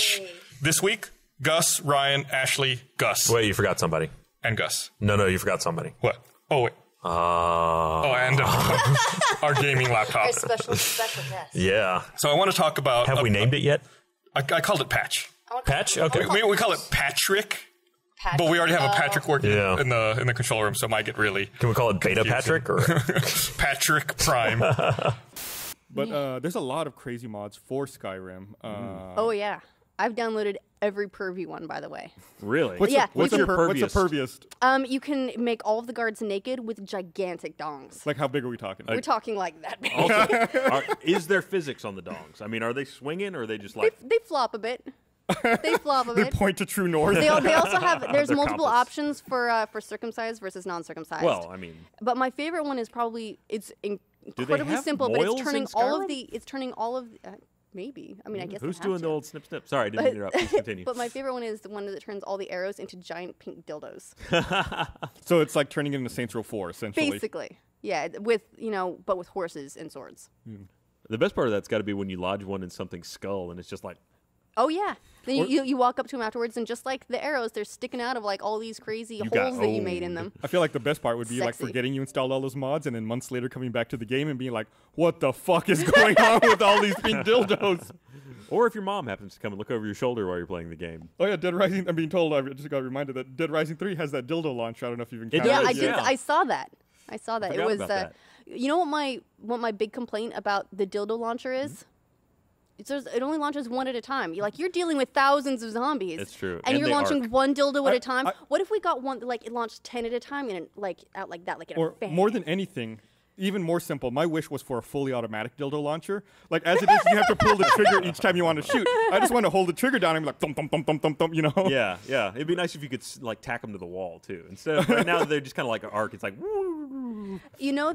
patch. This week, Gus, Ryan, Ashley, Gus. Wait, you forgot somebody. And Gus. No, you forgot somebody. What? Oh, wait. And our gaming laptop. Our special guest. Yeah. So I want to talk about... Have we named it yet? I called it Patch. Patch? Okay. We call it Patrick. But we already have a Patrick working in the control room, so it might get really... Can we call it Beta Patrick? Or Patrick Prime. But there's a lot of crazy mods for Skyrim. Oh, yeah. I've downloaded every Purview one, by the way. really? What's the perviest? You can make all of the guards naked with gigantic dongs. Like, how big are we talking? We're talking like that big. Is there physics on the dongs? I mean, are they swinging or are they just like... They flop a bit. They flop a They bit. point to true north. They also have, there's Their multiple compass. options for circumcised versus non-circumcised. Well, I mean... But my favorite one is probably, it's incredibly have simple, but moils it's turning all of the, maybe. I mean, I guess Who's they have doing to. the old snip snip? Sorry, I didn't interrupt. Please continue. But my favorite one is the one that turns all the arrows into giant pink dildos. So it's like turning it into Saints Row 4, essentially. Basically. Yeah, with, but with horses and swords. The best part of that's got to be when you lodge one in something's skull and it's just like... Oh, yeah. Then you walk up to them afterwards, and just like the arrows, they're sticking out of like all these crazy holes that you made in them. I feel like the best part would be like Sexy. forgetting you installed all those mods and then months later coming back to the game and being like, what the fuck is going on with all these pink dildos? Or if your mom happens to come and look over your shoulder while you're playing the game. Oh yeah, Dead Rising, I'm being told, I just got reminded that Dead Rising 3 has that dildo launcher. I don't know if you've encountered Yeah, it. I did. Yeah. I saw that. It forgot was, about that. you know what my big complaint about the dildo launcher is? It only launches one at a time. You're dealing with thousands of zombies. It's true. And you're they launching arc. one dildo at a time. What if we got one, like it launched 10 at a time and out like that, like in a Or bang? more than anything, even more simple, my wish was for a fully automatic dildo launcher. Like, as it is, you have to pull the trigger each time you want to shoot. I just want to hold the trigger down and be like, thump, thump, thump, thump, thump, thump, you know? Yeah. It'd be nice if you could like tack them to the wall too. Instead of right now they're just kind of like an arc. It's like You know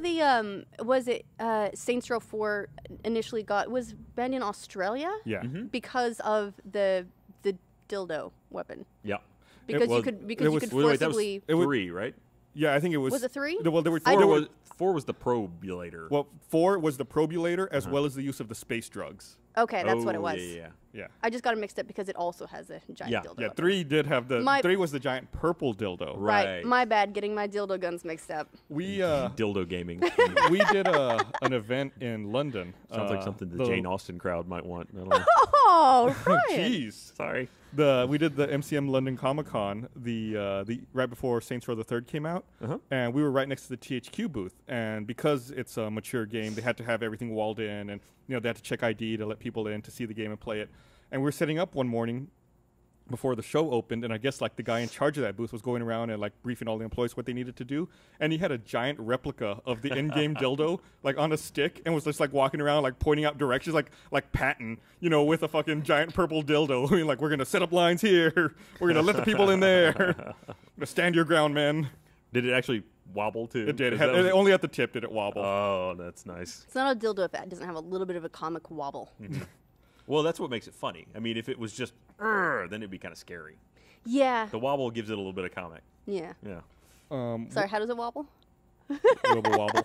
was it Saints Row 4 initially was banned in Australia? Yeah. Because of the dildo weapon. yeah. Because was- you could it was- forcibly. That was 3, right? Yeah, I think it was. Was it 3? Well, there were Four was the probulator. Well, 4 was the probulator as well as the use of the space drugs. Okay, that's what it was. Yeah. Yeah. I just got it mixed up because it also has a giant dildo. Yeah, weapon. 3 did have the... My- 3 was the giant purple dildo. Right. My bad, getting my dildo guns mixed up. We Dildo gaming. we did an event in London. Sounds like something the Jane Austen crowd might want. I don't know. Oh, Ryan. Jeez. Sorry. We did the MCM London Comic Con the right before Saints Row the Third came out, and we were right next to the THQ booth. And because it's a mature game, they had to have everything walled in, and they had to check ID to let people in to see the game and play it. And we were setting up one morning before the show opened, and I guess like the guy in charge of that booth was going around and like briefing all the employees what they needed to do, and he had a giant replica of the in-game dildo like on a stick and was just like walking around like pointing out directions like Patton, with a fucking giant purple dildo. Like, we're gonna set up lines here, we're gonna let the people in there. Stand your ground, man. Did it actually wobble too? It did. Only at the tip did it wobble. Oh, that's nice. It's not a dildo if it doesn't have a little bit of a comic wobble. Well, that's what makes it funny. I mean, if it was just, then it'd be kind of scary. Yeah. The wobble gives it a little bit of comic. Yeah. Yeah. Sorry, how does it wobble? Wobble.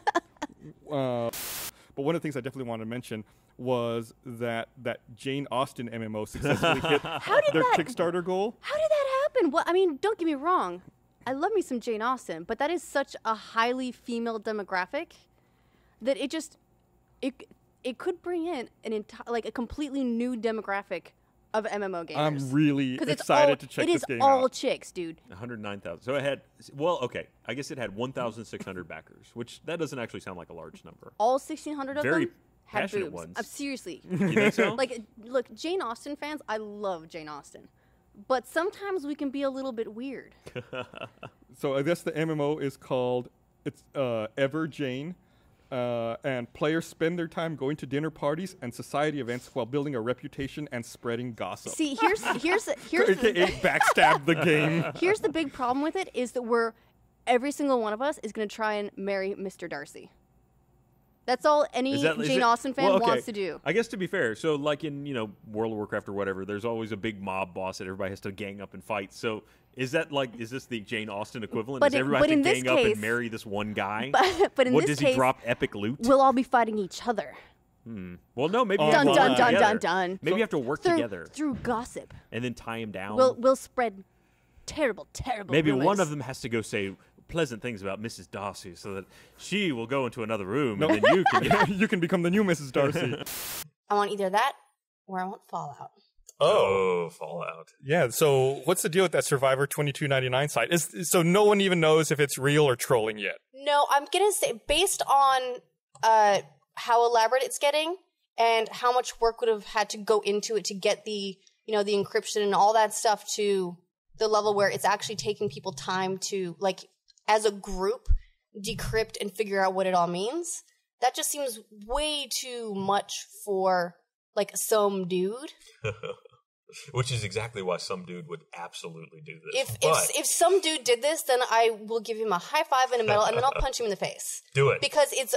But one of the things I definitely wanted to mention was that Jane Austen MMO successfully hit their Kickstarter goal. How did that happen? Well, I mean, don't get me wrong. I love me some Jane Austen, but that is such a highly female demographic that it could bring in a completely new demographic of MMO gamers. I'm really 'Cause excited to check this game It is all out. chicks, dude. 109,000. So it had, okay, I guess it had 1,600 backers, which that doesn't actually sound like a large number. All 1,600 of Very them have passionate boobs. ones. Seriously. You think so? Look, Jane Austen fans, I love Jane Austen. But sometimes we can be a little bit weird. So I guess the MMO is called Ever Jane. And players spend their time going to dinner parties and society events while building a reputation and spreading gossip. See, here's AKA backstab the game. Here's the big problem with it is that every single one of us is going to try and marry Mr. Darcy. That's all any Jane Austen fan wants to do. I guess to be fair, so like in World of Warcraft or whatever, there's always a big mob boss that everybody has to gang up and fight. So is this the Jane Austen equivalent? Does everybody have to gang up and marry this one guy? But in this does case, he drop epic loot? we'll all be fighting each other. Well, no, maybe Dun dun dun dun dun. Maybe you have to work together through gossip. and then tie him down. We'll spread terrible maybe rumors. one of them has to go say pleasant things about Mrs. Darcy so that she will go into another room and then you can you can become the new Mrs. Darcy. I want either that or I want Fallout. Oh, Fallout. Yeah, so what's the deal with that Survivor 2299 site? So no one even knows if it's real or trolling yet. No, I'm going to say, based on how elaborate it's getting and how much work would have had to go into it to get the encryption and all that stuff to the level where it's actually taking people time to, like, as a group, decrypt and figure out what it all means. That just seems way too much for, like, some dude. Which is exactly why some dude would absolutely do this. If some dude did this, then I will give him a high five and a medal, and then I'll punch him in the face. Do it. Because it's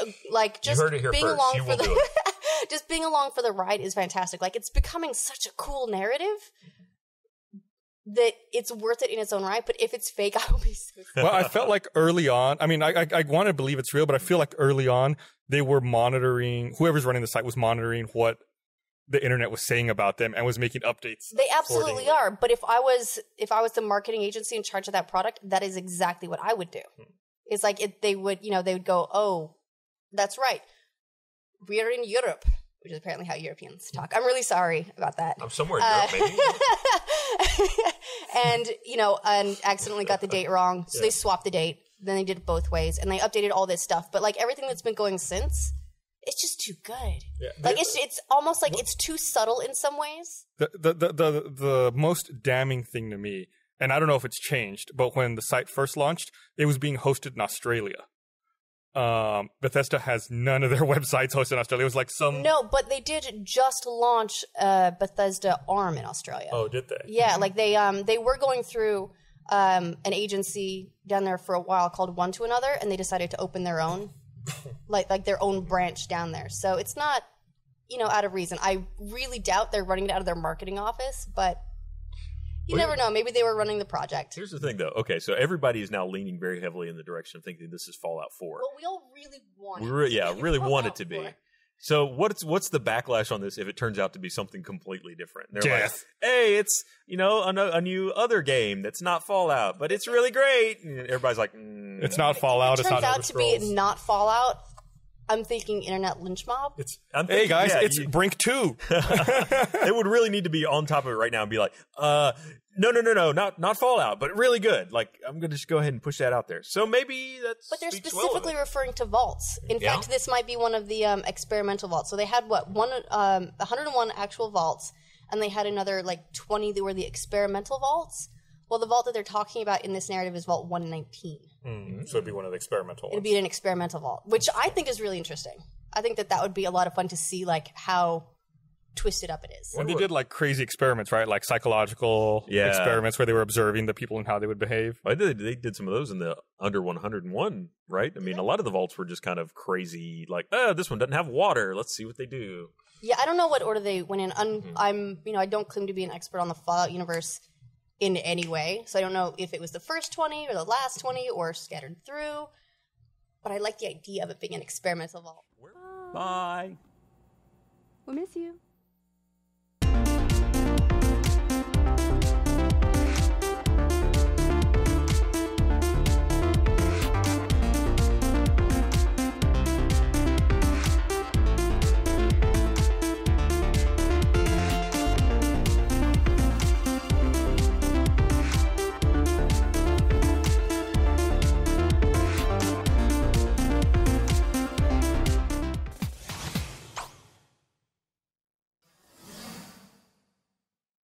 just you heard it here being first. along You for will the do it. just being along for the ride is fantastic. Like, it's becoming such a cool narrative that it's worth it in its own right. But if it's fake, I will be so sad. Well, I felt like early on, I mean, I want to believe it's real, but I feel like early on they were monitoring, whoever's running the site was monitoring what the internet was saying about them and was making updates. They absolutely are. But if I was the marketing agency in charge of that product, that is exactly what I would do. It's like they would go, oh, that's right. We're in Europe, which is apparently how Europeans talk. I'm really sorry about that. I'm somewhere in Europe, maybe. and accidentally got the date wrong. So they swapped the date. Then they did it both ways. And they updated all this stuff. But, like, everything that's been going since, it's just too good. Yeah. Like, it's almost like it's too subtle in some ways. The most damning thing to me, and I don't know if it's changed, but when the site first launched, it was being hosted in Australia. Bethesda has none of their websites hosted in Australia. It was like No, but they did just launch Bethesda ARM in Australia. Oh, did they? Yeah, like they were going through an agency down there for a while called One to Another, and they decided to open their own, like their own branch down there. So it's not, out of reason. I really doubt they're running it out of their marketing office, but you never know. Maybe they were running the project. Here's the thing, though. Okay, so everybody is now leaning very heavily in the direction of thinking this is Fallout 4. Well, we all really want it. Really want it to be. So what's the backlash on this if it turns out to be something completely different? And they're like, hey, it's a new other game that's not Fallout, but it's really great. And everybody's like, it's not Fallout. It turns out to be not Fallout. I'm thinking internet lynch mob. Hey guys, it's Brink 2. They would really need to be on top of it right now and be like, no, not Fallout, but really good. Like, I'm going to just go ahead and push that out there. So maybe that's. But they're specifically referring to vaults. In fact, this might be one of the experimental vaults. So they had 101 actual vaults, and they had another 20 that were the experimental vaults. Well, the vault that they're talking about in this narrative is Vault 119. So it'd be one of the experimental ones. It'd be an experimental vault, which I think is really interesting. I think that would be a lot of fun to see, how twisted up it is. And they did crazy experiments, right? Like psychological experiments where they were observing the people and how they would behave. Well, they did some of those in the under 101, right? I mean, a lot of the vaults were just kind of crazy, this one doesn't have water. Let's see what they do. Yeah, I don't know what order they went in. I don't claim to be an expert on the Fallout universe in any way, so I don't know if it was the first 20 or the last 20 or scattered through, but I like the idea of it being an experimental vault. Bye. We miss you.